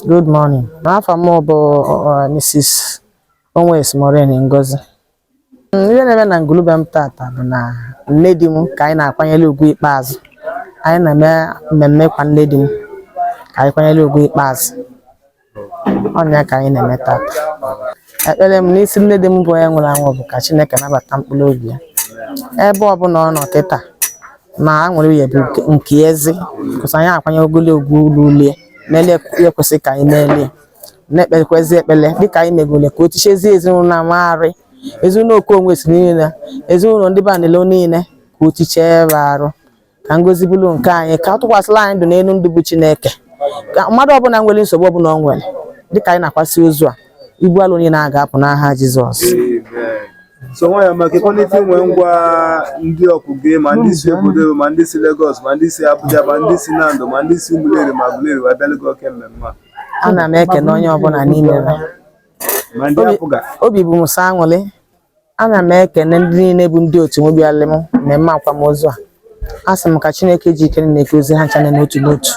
Good morning. Mrs. Onwuesi Ngozi. Ihe na-eme na ngulube m tata bụ na nne di m ka anyị na-akwanyere ugwu ikpeazụ. Anyị na-eme mmemme kwa nne di m ka anyị kwanyere ugwu ikpeazụ. Ọnya ka anyị na-eme tata. Ekpere m n'isi nne di m bụ onye nwụrụ anwụ bụ ka Chineke nabata mkpụrụ obi ya. Ebe ọ bụla ọ nọ kịta na aṅụrị ya bụ nke ezi kwụsị anyị akwanyere ogologo ugwu n'ele ya kwesị ka anyị melie na-ekpekwezi ekpele dịka anyị megole ka o tichezie ezinụlọ na-amagharị ezinụlọ Onwuesi niile ezinụlọ ndị Bandelo niile ka o tichee ebe arụ ka ngozi bụrụ nke anyị ka ọ tụkwasịla anyị ndụ n'elu ndụ bụ Chineke ka mmadụ ọbụla nwere nsogbu ọbụla ọ nwere dịka anyị na-akwasị ozu a ibu alụ onye na-aga apụ n'aha Jizọs. So nwanyị maka ịkwalite nwe ngwa ndị ọkụgị ma ndị si obodo ma ndị si Lagos ma ndị si Abuja ma ndị si Nando ma ndị si Umuleri ma Aguleri wa bịalụgo oke mmemme. Ana m ekene onye ọbụla n'ime ha. Obi bụ m sọ aṅụrị. Ana m ekene ndị niile bụ ndị otu m bịalị m mmemme akwamozu a. Asị m ka Chineke ji ike na-egozi ha ncha n'otu n'otu.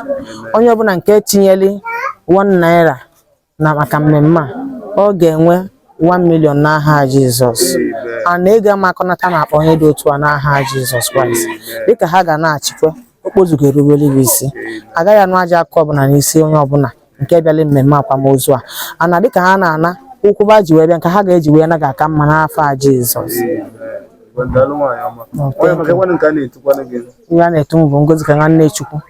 Onye ọbụla nke tinyeli 1 naira na maka mmemme a ọ ga-enwe 1 million n'aha Jizọs. A na-ega makọnata na-akpọ onye dị otu a n'aha Jizọs Kraịst. Dịka ha ga na-achịkwa okpozugo erubere isi. Agaghị anụ aja aka ọbụla n'isi onye ọbụla nke bịala mmemme akwamozu a. Ana dịka ha na-ana ụkwụba ji wee bịa nke ha ga-eji wee na ga-aka mma n'afọ Jizọs. Ihe a na-etu m bụ ngozi ka nwanne Chukwu.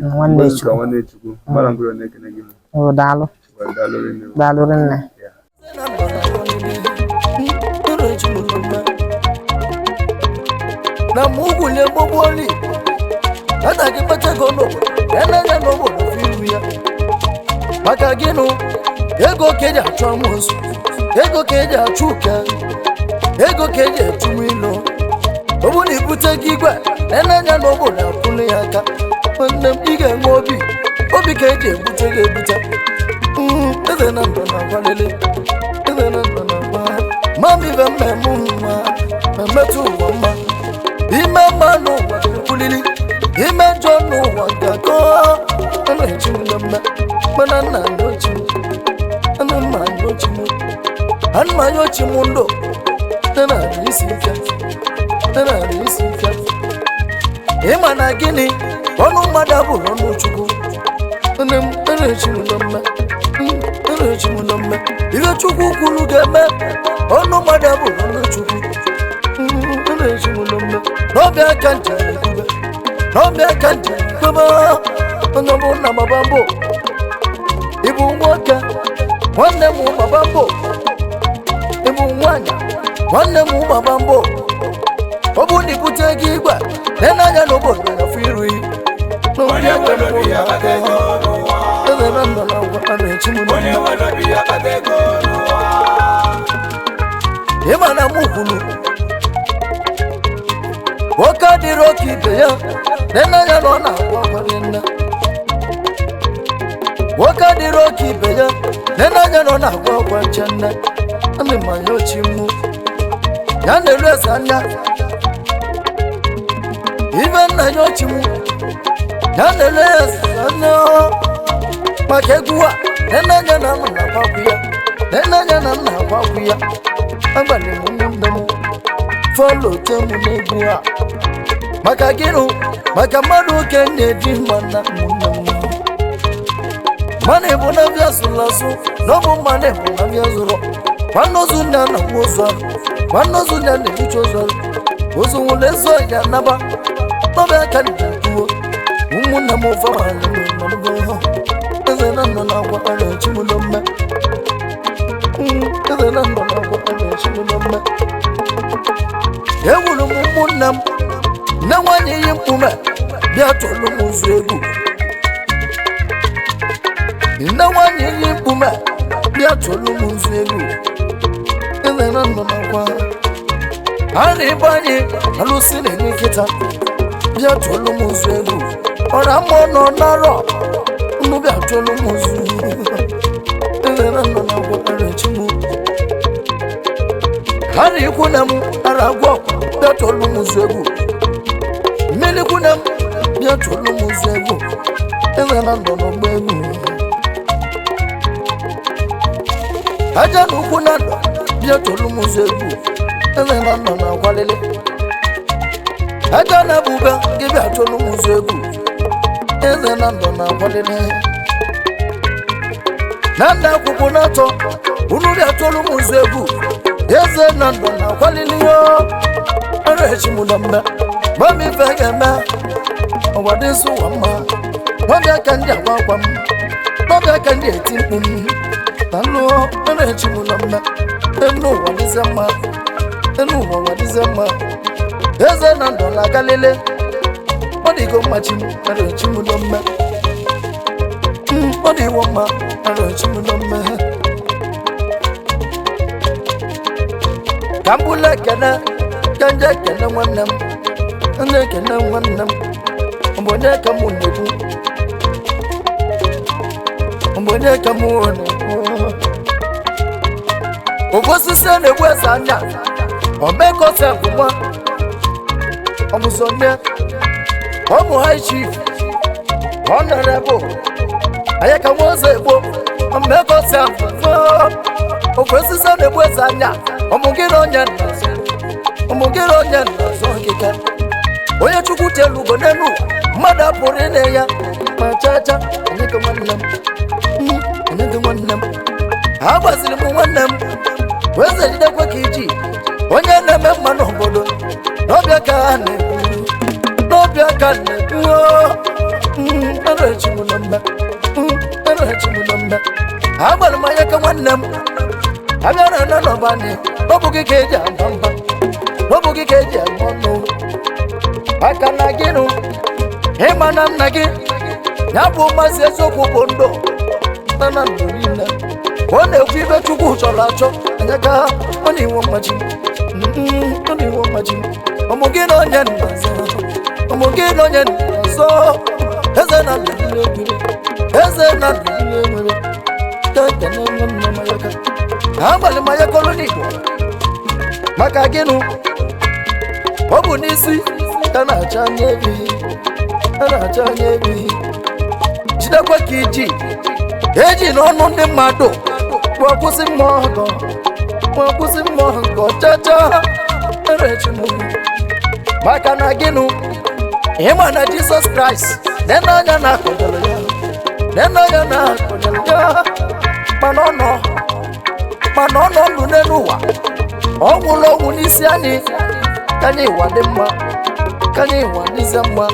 Nwanne Chukwu. Daalụ. Daalụ nne. Na Mungu le boboli hata kipata gono yana ya no bo firu ya maka gino ego keja chamusu ego keja chuka ego keja tumilo obuni bute gigwa yana ya no bo na kunu ya ka wanda ige ngobi obi keje bute ge buta eze na ndo na walele eze na ndo na ba mami ve memuma metu wama ime manu kulili ime jonu wangako ana chimulamba mana nando chimu ana mango chimu an mayo chimundo tana risika ema na gini onu madabu onu chuku ana chimulamba iwe chuku kulu geme onu madabu onu chuku ana chimulamba Nobia kante kube, nobia kante kube, nobo na mabambo. Ibu mwaka, wane mu mabambo. Ibu mwanya, wane mu mabambo. Obu ni kutegi gwa, nena ya nobo na firui. Nobia wano ya katego nuwa. Eze nando na wane chimu nuwa. Wane wano ya katego nuwa. Ima na mukulu. Waka di roki beya, nena ya nona wakarina. Waka di roki beya, nena ya nona wakwachana. Ame mayo chimu, yane lwesanya. Even na yo chimu, yane lwesanya. Makegua, nena ya nona wakuya, nena ya nona wakuya. Amba ni mungu ndamu. follow temu negua maka gino maka madu kenye di mana mane bona vya sulasu no mane bona vya zuro mano zunda na wozo mano zunda ne bichozo wozo ulezo ya naba tobe kan tuwo umuna mo fa no Nando na kwa ale chimulombe Nando na kwa ale chimulombe Ewulu mumunam na wani yimpume bia tolu muzegu na wani yimpume bia tolu muzegu Nando na kwa ani bani alusine nikita bia tolu muzegu ora mono naro Nubi atolo muzu Nando na kwa ale chimu Hari kunam aragwa Biatolo muzegu Mili kunam Biatolo muzegu Nando na mwegu Ajanu kunando Biatolo muzegu Nando na kwa lele Ajana buga Biatolo muzegu Nando na kwa lele Nanda kukunato Unuri atolu muzegu Nando na kwa liliyo Arechi mulamba Mami vegeme Wadisu wama Mami akandi awakwam Mami akandi etimpum Talo Arechi mulamba Enu wadizema Enu wadizema Nando na kalile Odigo machim Arechi mulamba Odi wama Arechi mulamba Kambula kena Kanja kena wanam Ane kena wanam Mbone kamunegu Mbone kamunegu Ogosu sene weza anya Omeko sefumwa Omusonye Omu high chief Honorable Ayaka wozebo Omeko sefumwa Ogosu sene weza anya Omugiro nyannazo Omugiro nyannazo kika Oya chukutelu gonenu Mada porene ya Machacha Anyaka wanam Anyaka wanam Abazili mu wanam Weze jide kwa kiji Onye neme mano bodo Nobya kane Nobya kane Arechi mulamba Arechi mulamba Abal mayaka wanam Abiyana nano bani Nobugi keja mbamba Nobugi keja mono Akana gino Hemanam nagi Nyabu masi ezoku bondo Nanando nina One ufibe chuku cholacho Anyaka Oni wamajim Oni wamajim Omugino nyen nazo Omugino nyen nazo Eze na dule dule Eze na dule dule Tete na mayaka Ambali mayaka lonigo Maka gino Obu nisi Tana chanyebi Tana chanyebi Chida kwa kiji Eji no ndi mado Wakusi mwogo Chacha Erechi mungu Maka na ginu Ima na Jesus Christ Nena ya na kodele ya Nena ya na kodele ya Manono lunenuwa Ongulo unisi ani Kanyi wadema Kanyi wadizema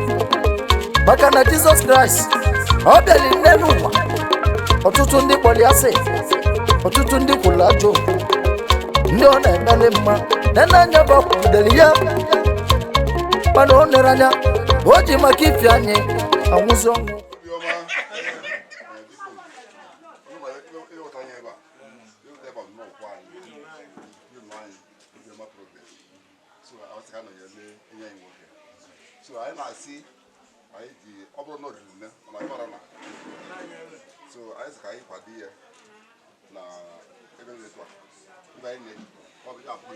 Maka na Jesus Christ Obeli nenuwa Otutu ndi poliase Otutu ndi kulajo Ndi ona endale mma Nena nyaba kudeli ya Mano neranya Oji makifi anye Awuzongu So I na see I the obro no rune na para na so I say kwa dia na even this one by ne ko bi apu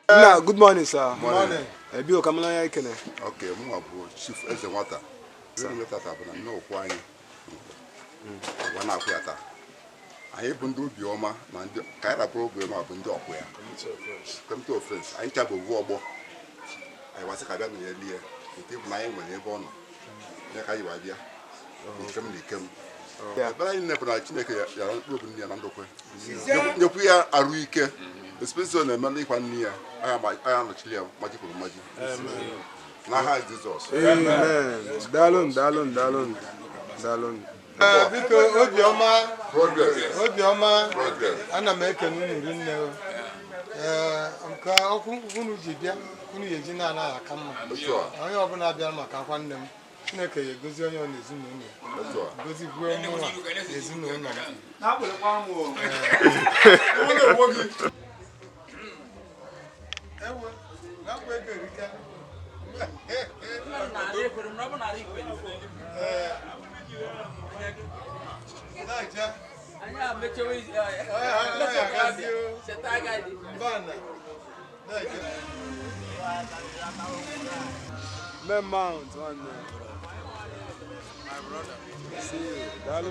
Nah, good morning, sir. Morning. Bio kamala ya ikene. Okay, mu abu chief eze nwata. Ndị tata bụ na nnọọkwu anyị agwa na-akwụ ya taa. Anyị bụ ndị obi ọma na ndị ka anyị rapụrụ obi ọma bụ ndị ọkwụ ya. Committee of Friends. Anyị chabụ ovu ọgbọ. Anyị wasị ka bịa nụnye lie nke bụ na anyị nwere ebe ọ nọ. Ya ka anyị wa bịa. Ikem na ikem. Ebere anyị nepụ na Chineke yara mkpụrụ obi nne ya na ndokwe. Nyekwu ya arụ ike. Especially na-eme ịkwa nne ya. Anyị anọchili ya majipụrụ maji. N'aha Jizọs. Amen. Dalụ. Biko obiọma ana m ekene unu nne nke okwu unu ji bịa unu ga-eji na-anaghị aka mma onye ọbụla bịara maka akwa nne m Chineke ya egozi onye ọ na-ezinụlọ gozikwuo mụnwa ezinụlọ Mount one my brother. See you. Dalụ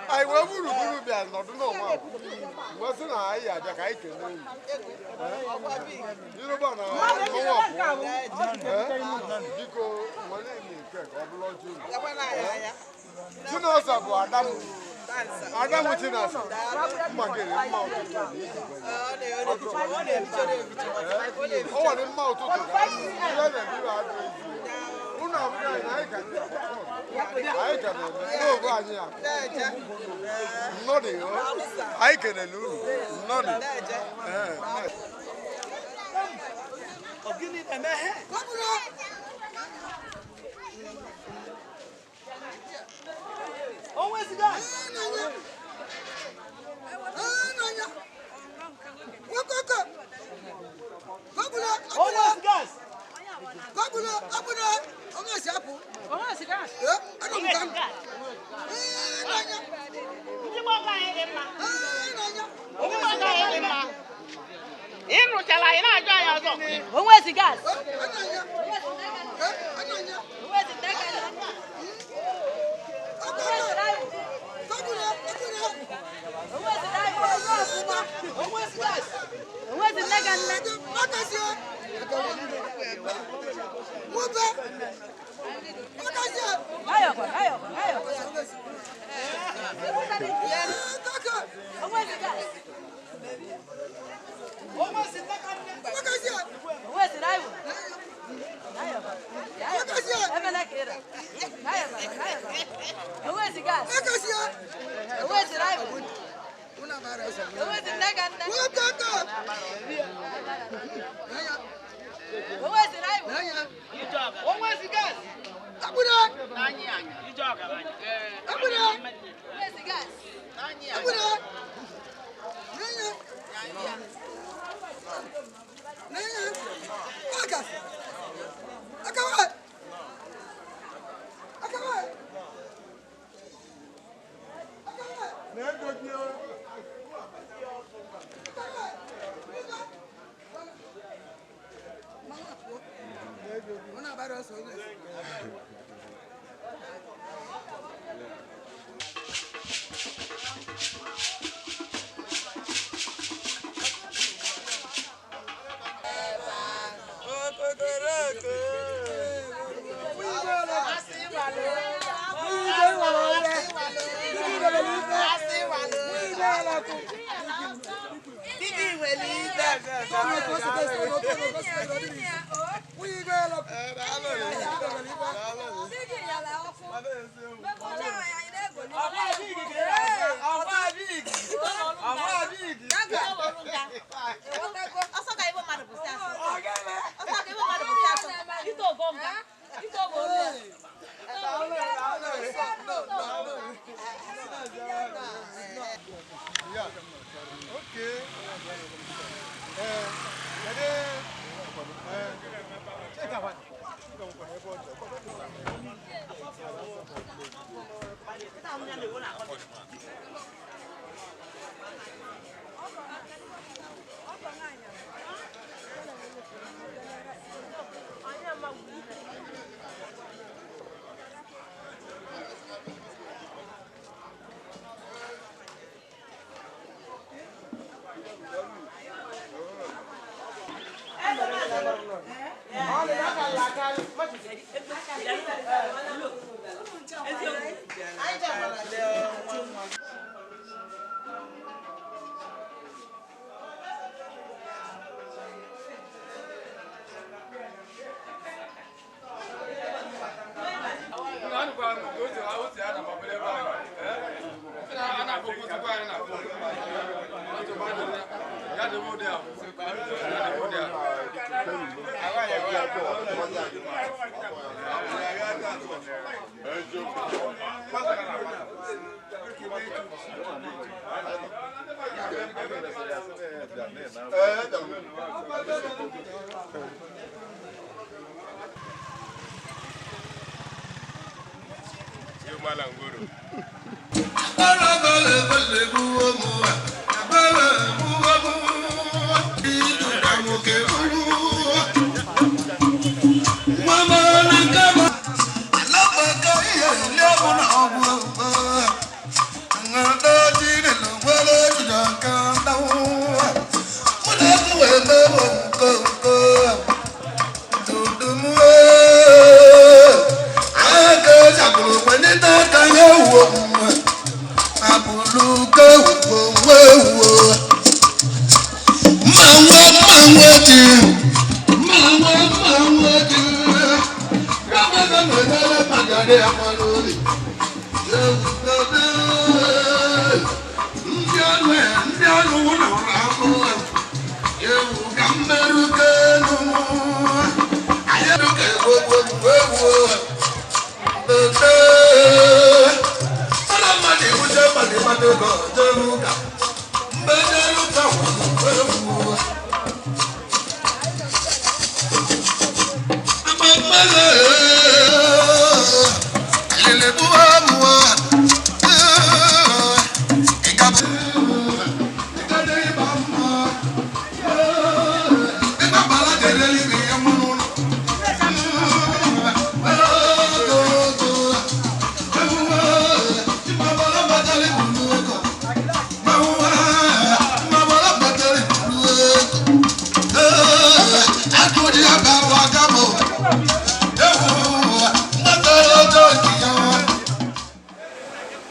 I will be not know. Wasn't I? I can know. You know, I can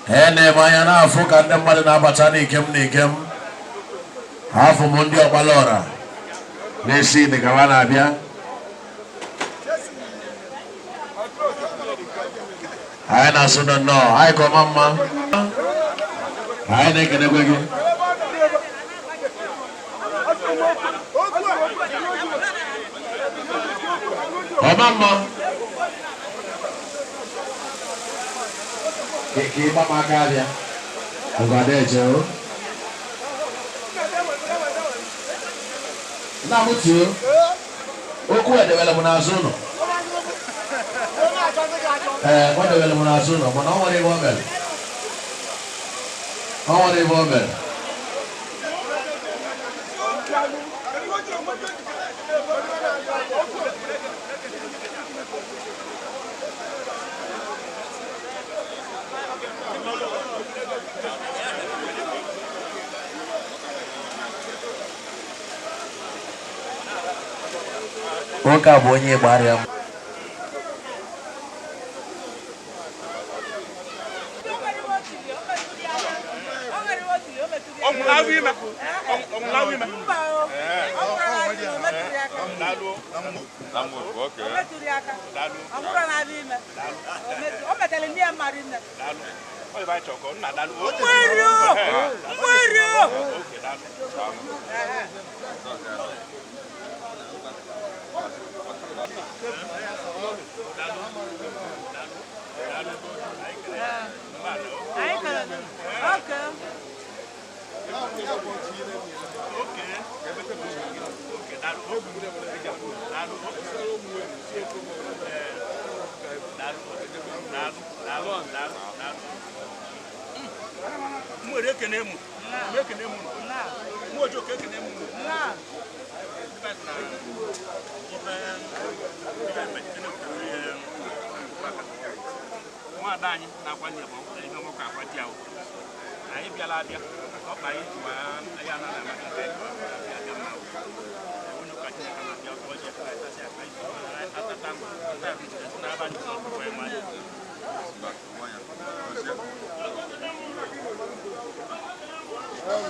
Ene mayana afuka ndemale na abatani ikem hafu mundi obalora nesi ni kawana abia haina suno no hai ko mama haina kene kwege o mama Kiki mama kalia ugadejo na mutu oku edewele munazuno edewele munazuno bona wori bomel awori bomel Oka bonye baria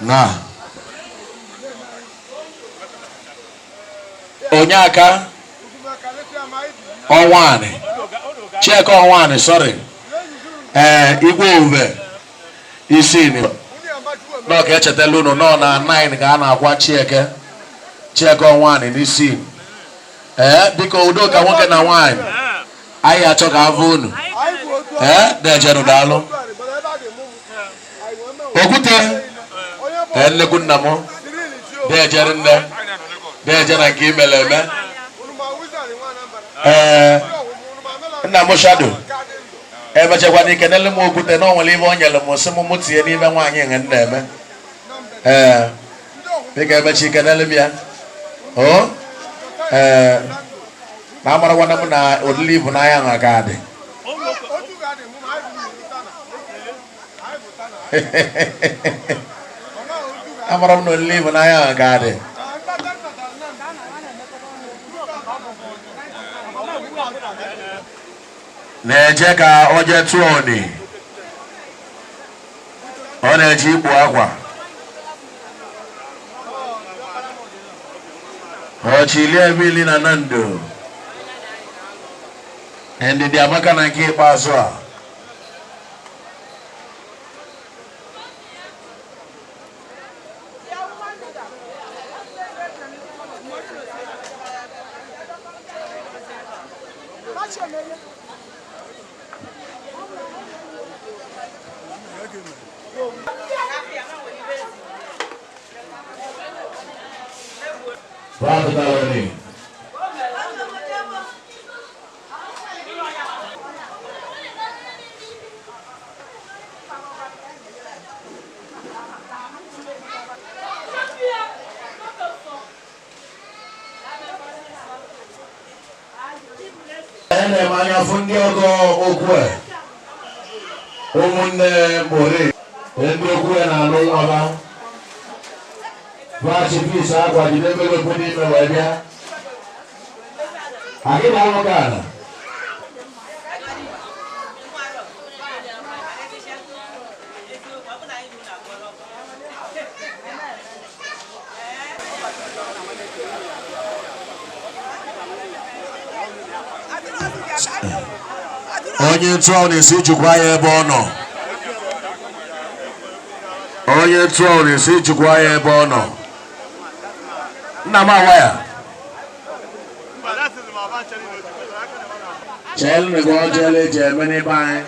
Na Onyaka Onwani check Onwani, sorry. Igwe Uve Isini no ka echetela unu no na 9 ka a na-akwa check Onwani n'isi. Biko udo ka nwoke na nwaanyị anyị achọ ka avụ unu. Dejeru daalụ Okwute nnekwu nna m dejere nne dejere nke imele eme. Nna m Shado emechakwa n'ike n'elu m Okwute na o nwere ibe o nyere m sị m tie n'ibe nwaanyị nge nna eme. Dịka emechi ike n'elu m ya na amarakwana m na odili ibu n'anya nha ka dị. Amara m na odili ibu n'anya nha ka dị. Na-eje ka o jee tụọ oni. Ọ na-eji ikpu akwa. Ochilie Emili na Nando. Ndidi Amaka na nke ikpeazụ a. Anya fundi ogo okwe umunne more ndị okwe na anụ nwaba vachi pisa akwa jide mele pudi ime wee bịa anyị na-alụ gana onye tụọ na-esi jikwa ya ebe ọ nọ. Onye tụọ na-esi jikwa ya ebe ọ nọ. Nna m awa ya chelu na gwa jele je eme n'ebe anyị.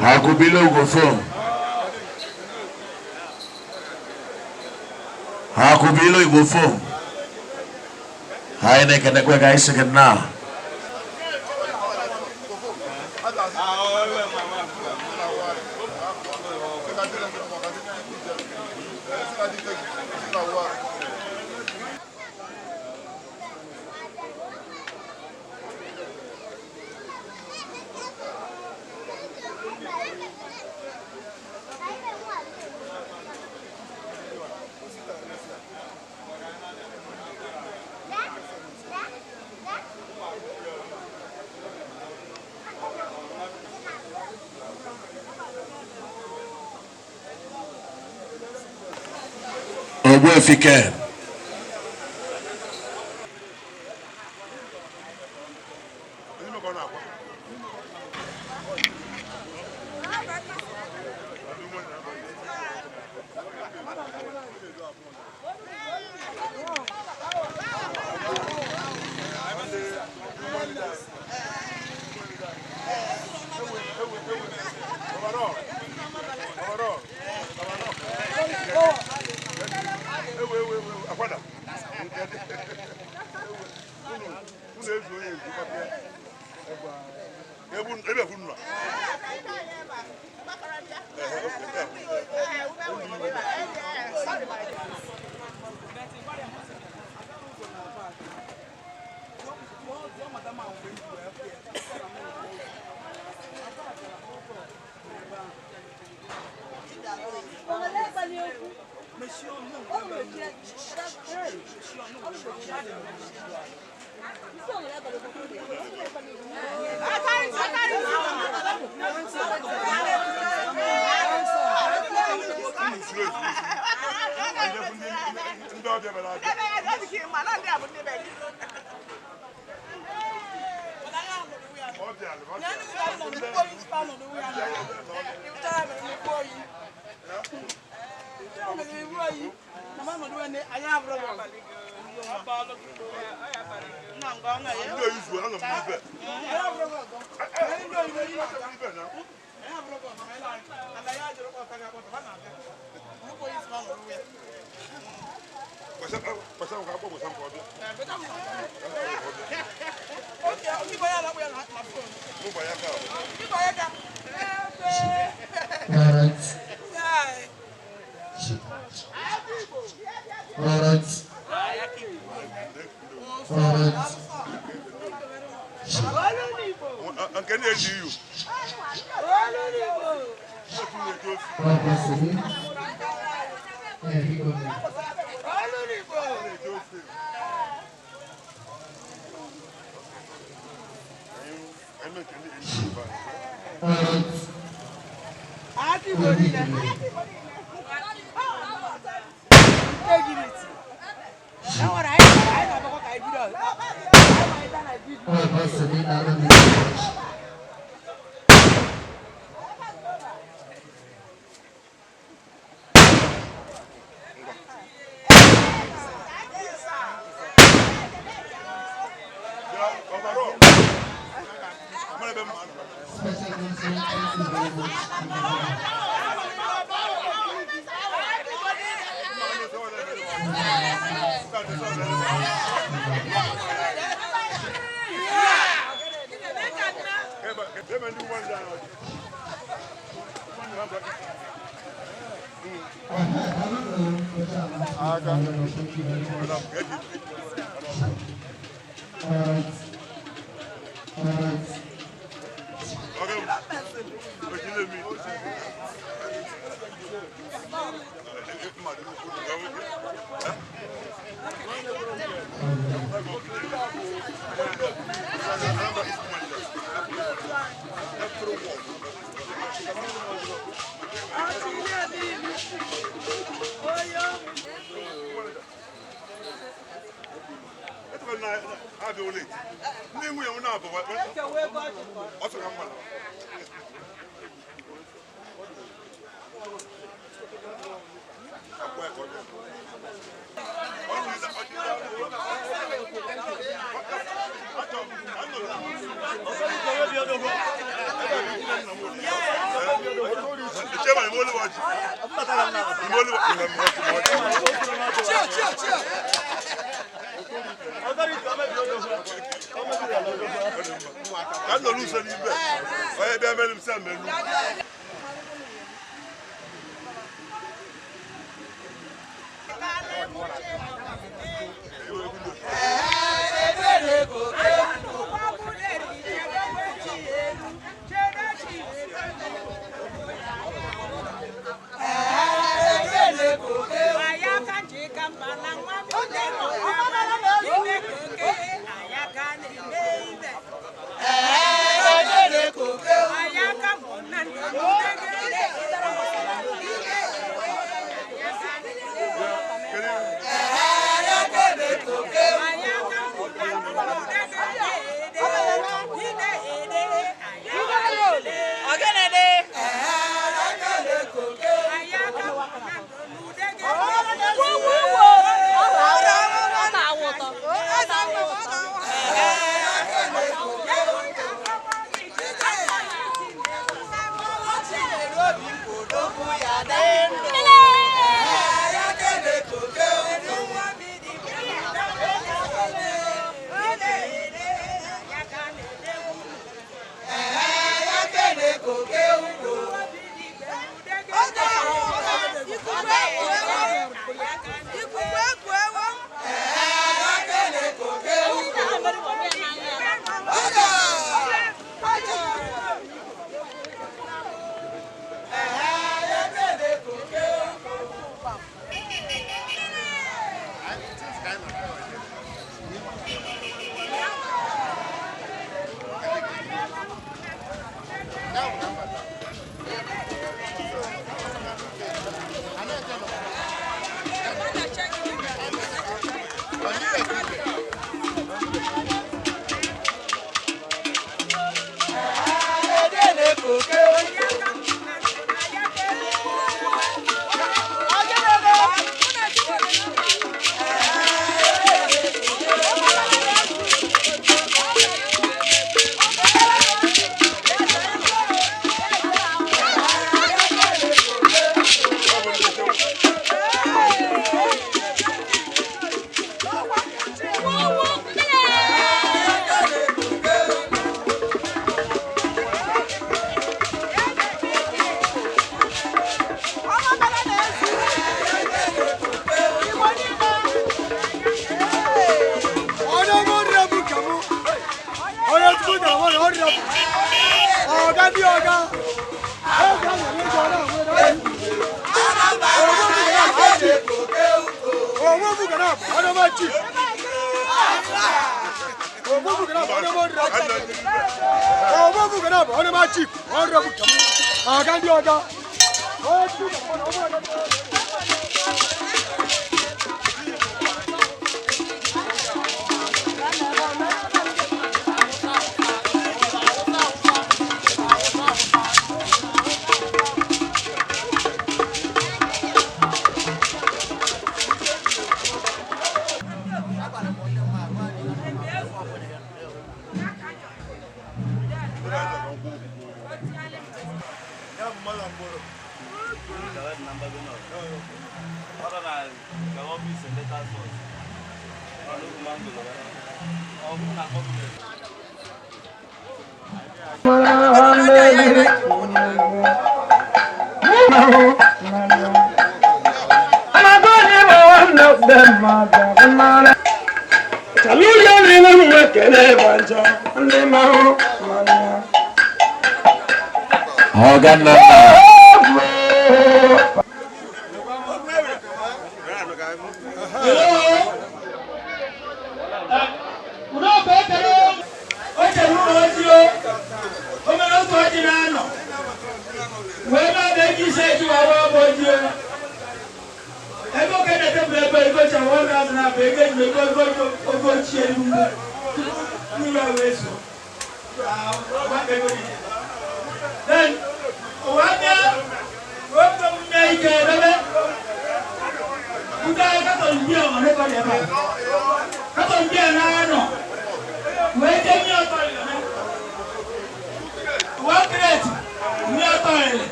Hakubilo ugofo. Hakubilo ugofo. Haine kene kwe gaisi kena. Ogbuefike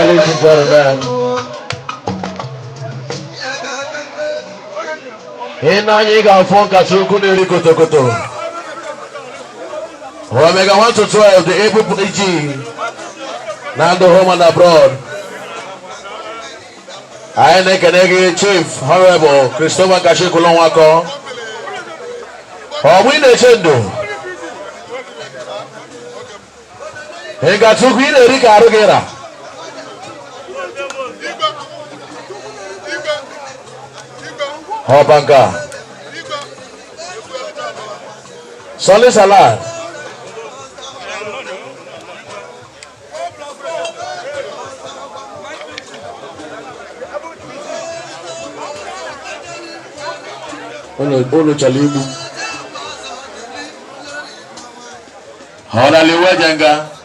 Ladies and gentlemen, Inanyi Gafon Kasuku Neri Kotokoto. Omega 1 to 12, the April PG. Nando home and abroad. I Nkeogulu Chief, Honorable Christopher Kashikulon Wako. Owine Chendo. Engatuku Erika Arugera. Hobanka. Solid Salad. Olo Chalibu. Honaliwa Janga.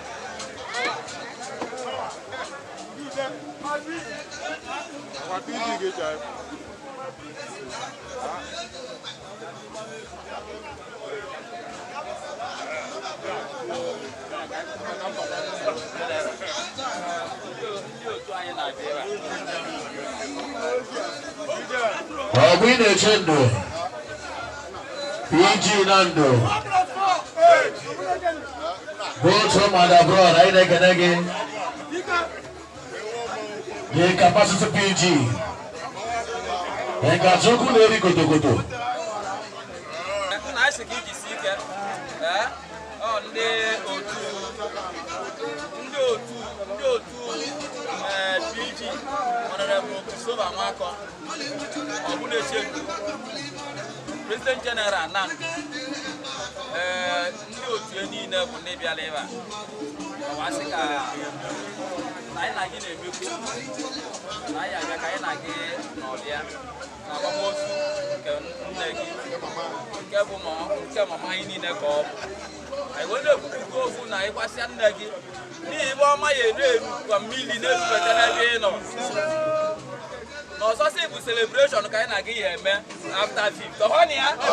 Obine Chendo. P.G. Nando. Both home and abroad. I like again. The capacity PG. Nkeogulu Eri Kotokoto. PG Honorable Christopher Nwako Onwuesi President General Nando ndị otu niile bụ ndị bịara ebe a ọwasị ka anyị na gị na-emekwu na anyị aga ka anyị na gị n'ọbịa na agbamozu nke nne gị nke mama anyị niile ka ọ bụ anyị wee na-ekwukwu ofu na ịgbasịa nne gị n'ihi ibe ọma ya eru kwa mmiri na-erubata n'ebe ị nọ n'ọsọsọ bụ celebration ka anyị na gị ya eme after 5 ọhọnị ya 4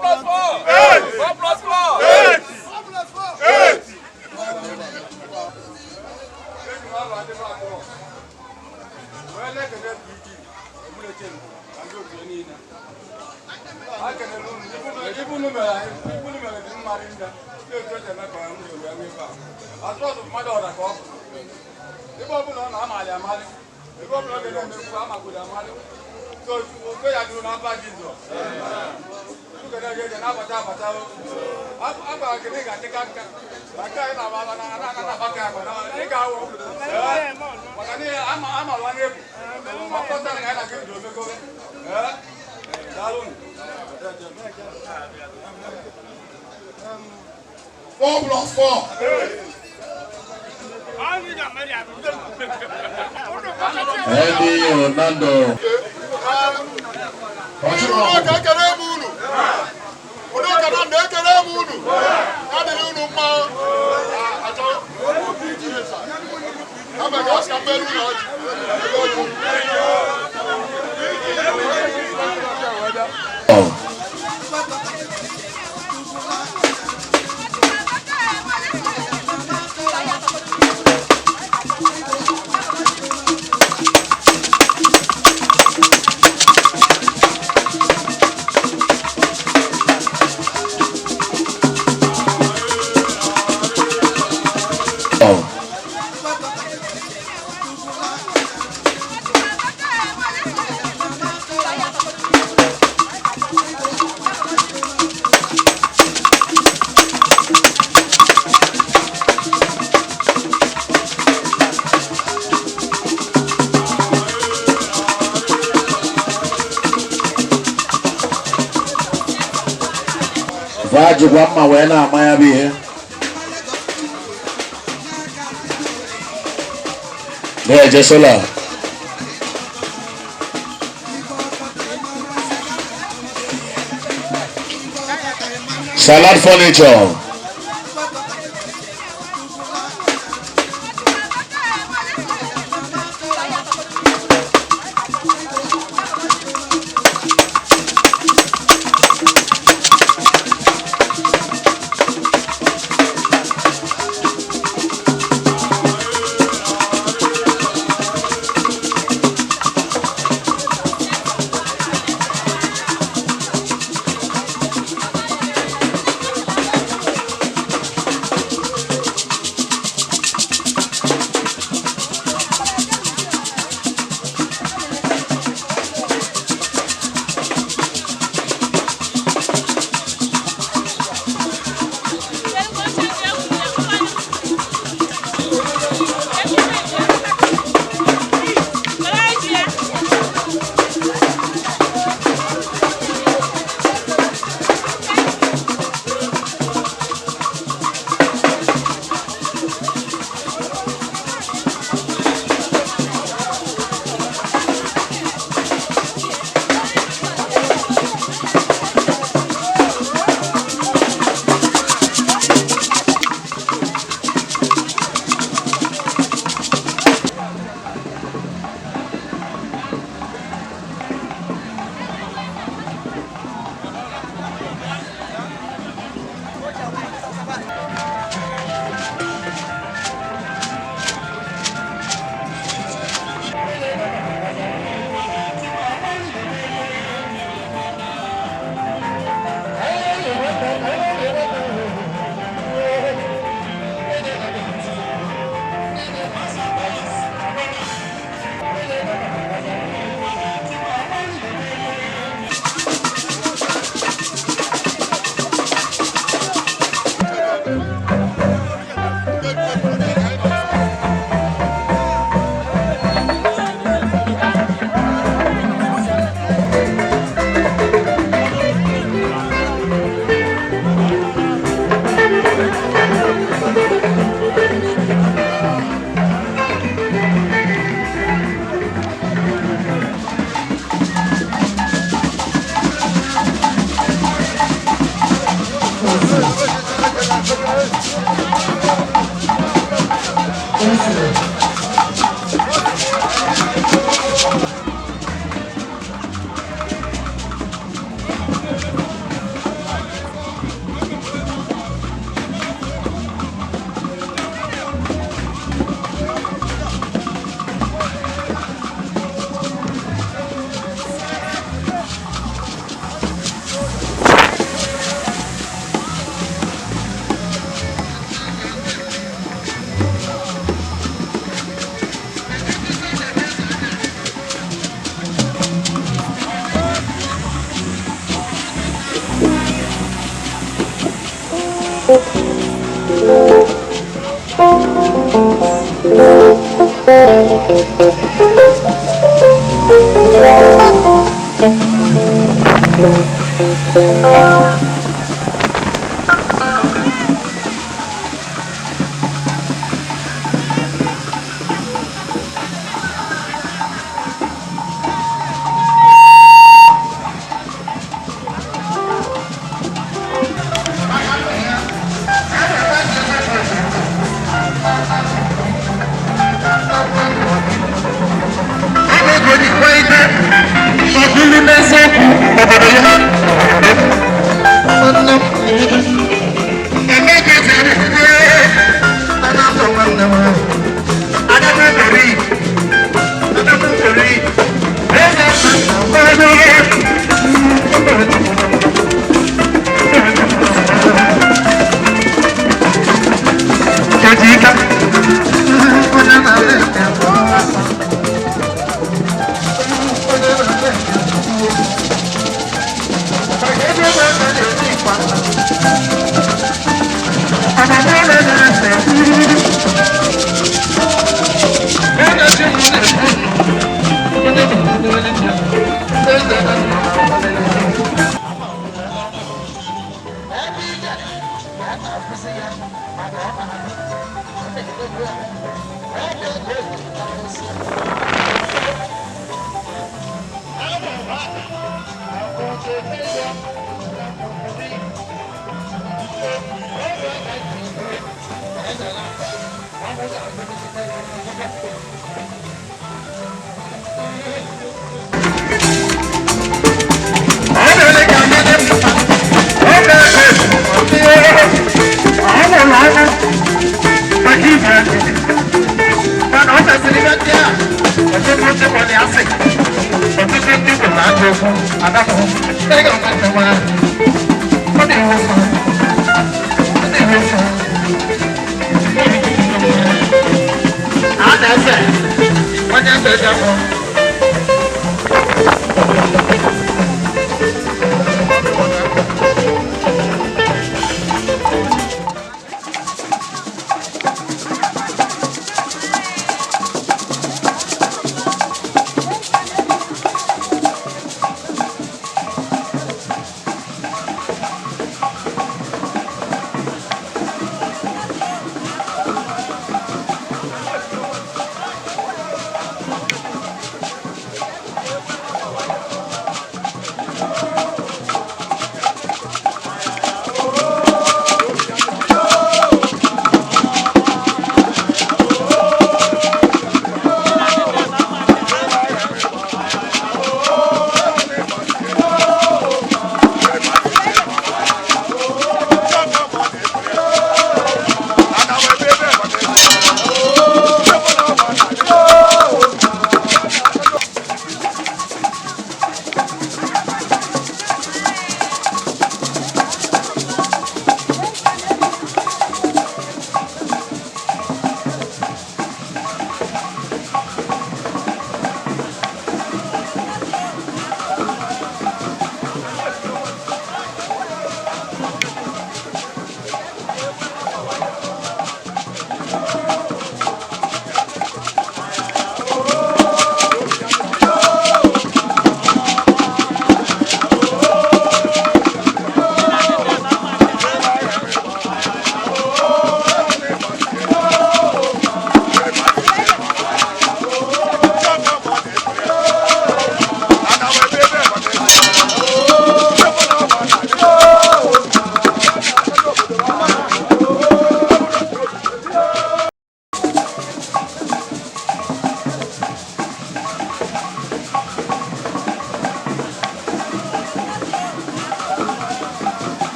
plus 4 4 plus 4 Eddie Nando. Vaji Wama Wena Maya be here. There, Jesola. Salad furniture.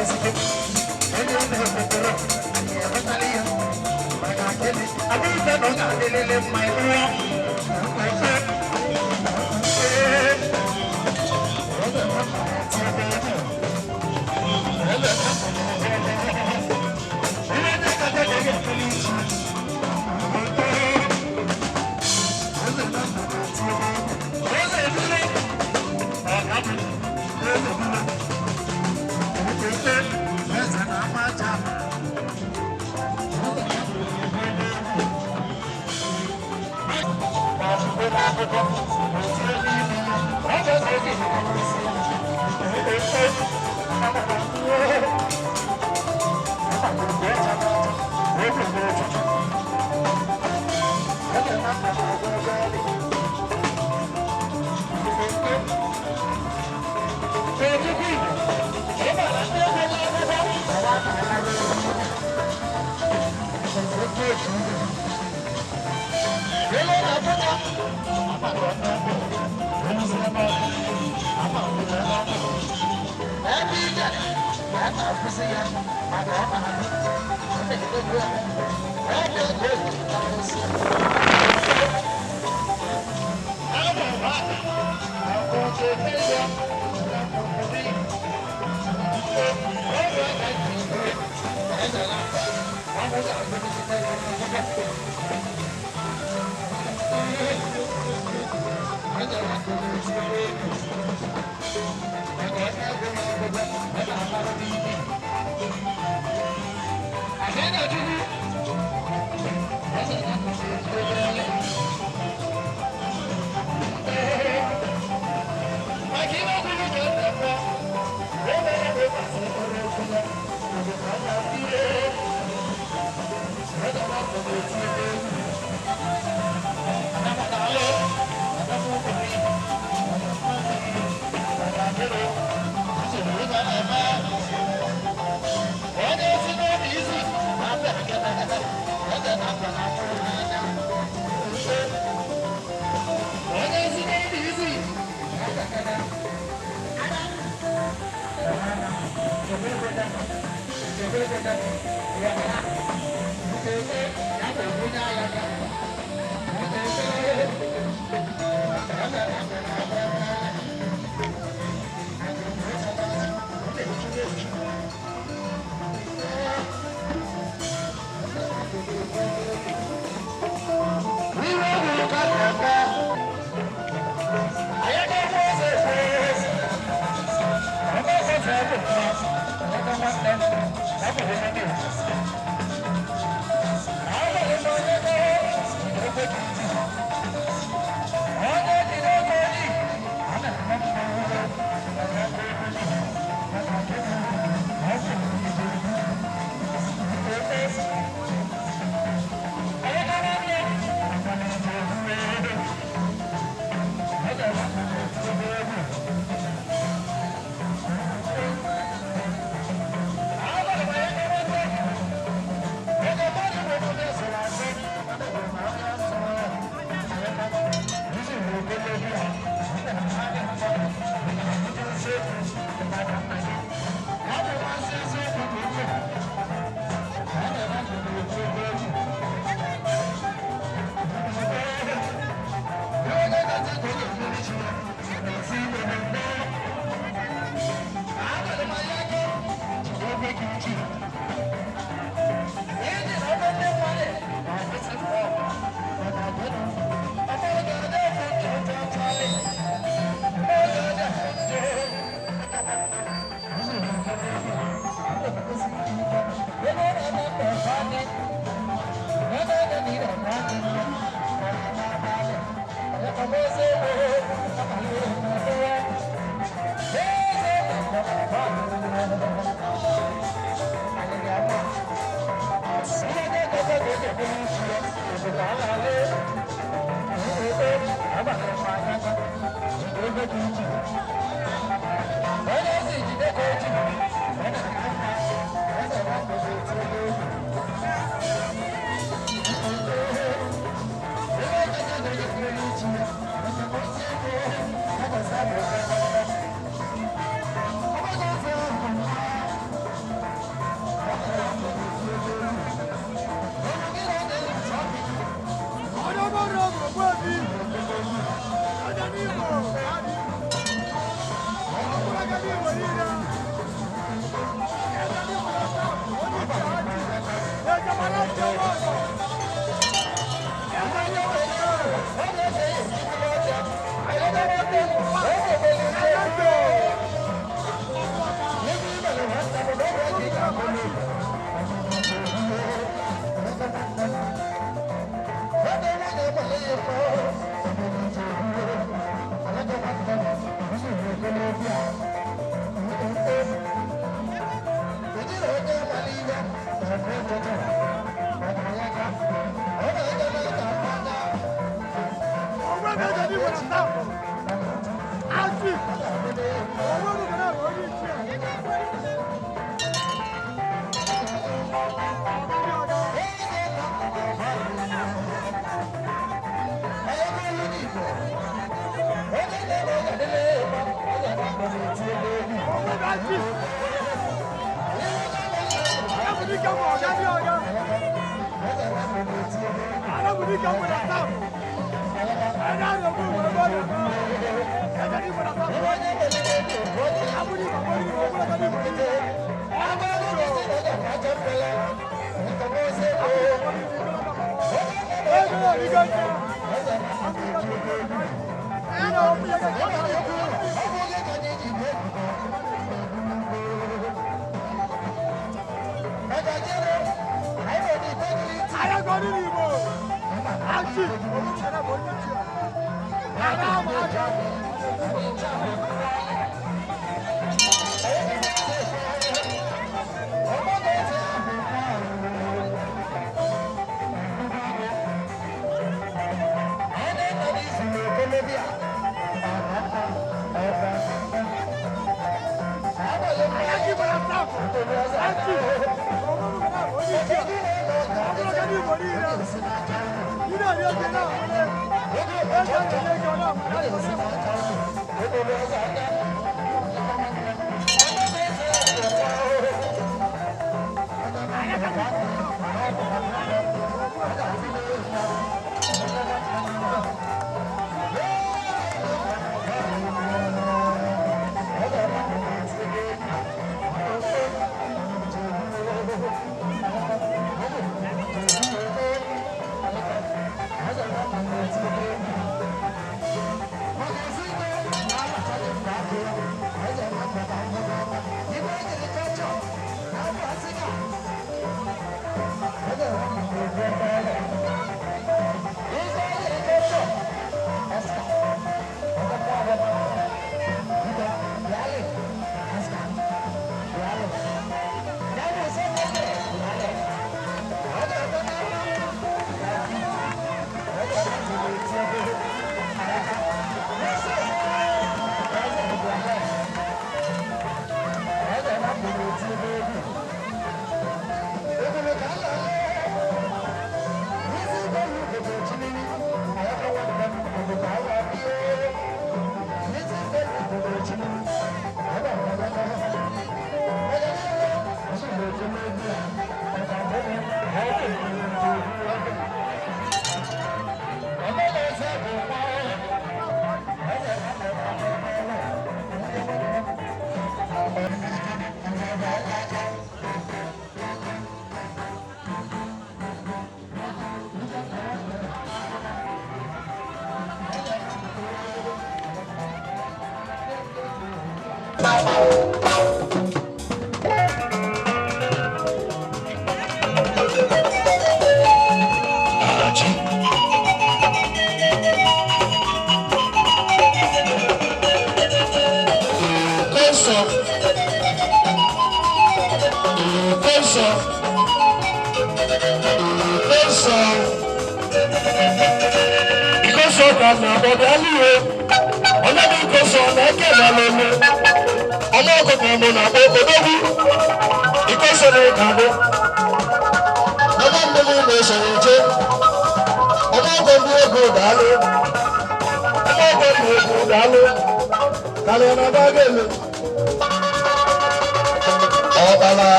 This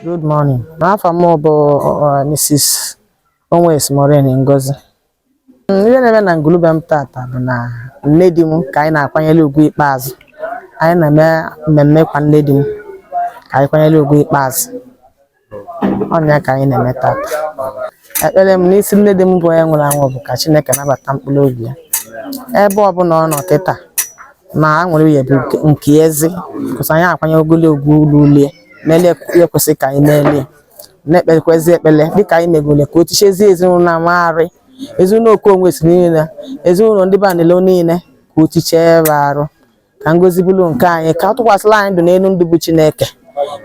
Good morning. N'afọ m bụ Mrs. Onwuesi Ngozi. Ihe na-eme na ngulube m tata bụ na nne di m ka anyị na-akwanyere ugwu ikpeazụ. Anyị na-eme mmemme kwa nne di m ka anyị kwanyere ugwu ikpeazụ. Ọnya ka anyị na-eme tata. Ekpere m n'isi nne di m bụ onye nwụrụ anwụ bụ ka Chineke nabata mkpụrụ obi ya. Ebe ọ bụla ọ nọ kịta na aṅụrị ya bụ nke ezi kwụsị anyị akwanyere ogologo ugwu ulie mele kwesị ka anyị melie na-ekpekwezi ekpele dịka anyị megole ka o tichezie ezinụlọ na-amagharị ezinụlọ Onwuesi niile ezinụlọ ndị banilo niile ka o tichee ebe arụ ka ngozi bụrụ nke anyị ka ọ tụkwasịla anyị ndụ n'elu ndụ bụ Chineke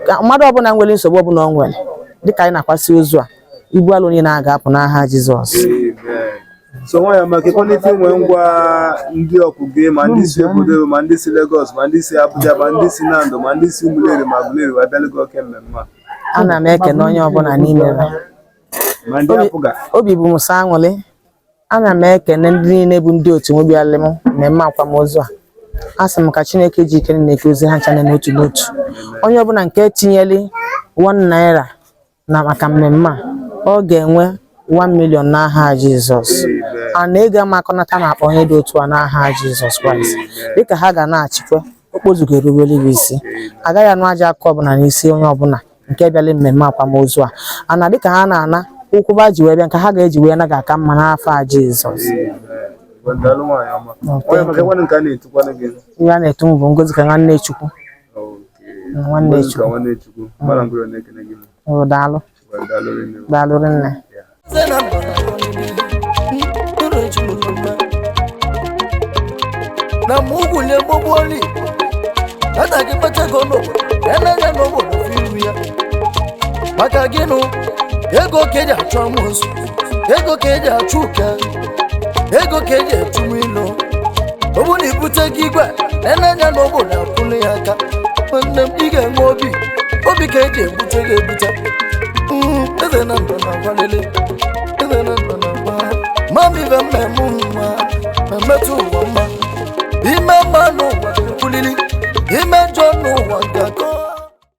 ka mmadụ ọbụla nwere nsogbu ọbụla ọ nwere dịka anyị na-akwasị ozu a ibu alụ onye na-aga apụ n'aha Jizọs. So nwanyị maka ịkpọlite inwe ngwa ndị ọkụgị ma ndị si obodo ma ndị si Lagos ma ndị si Abuja ma ndị si Nando ma ndị si Umuleri ma Aguleri wee bịalụ gị oke mmemme a. Ana m ekene onye ọbụla n'ime ha. Ma ndị apụga Obi bụ m sọ aṅụrị. Ana m ekene ndị niile bụ ndị otu m bịalị m mmemme akwamozu a. Asị m ka Chineke ji ike na-eke ozi ha ncha n'otu n'otu. Onye ọbụla nke tinyeli 1 naira na maka mmemme a ọ ga-enwe 1 million n'aha Jizọs. A na-ego amakọnata na-akpọ onye dị otu a n'aha Jizọs Kraịst. Dịka ha ga na-achịkwa okpozugo erubere isi. Agaghị anụ aja aka ọbụla n'isi onye ọbụla nke bịala mmemme akwamozu a. Ana dịka ha na-ana ụkwụba ji wee bịa nke ha ga-eji wee naga aka mma n'afọ a Jizọs. Ihe a na-etu m bụ ngozi ka nwanne Chukwu. Nwanne Chukwu. Daalụ. Daalụ nne. Na Mungu le boboli hata kipata gono enanya no bono firu ya maka gino ego keja chamusu ego keja chuka ego keja tumilo obuni bute gigwa enanya no bono kunu yaka wanda ige ngobi obi keje bute ge buta eze na ndo na walele eze na ndo na wa mami va memuma memetu wama ime manu wa kulili ime jonu wa gako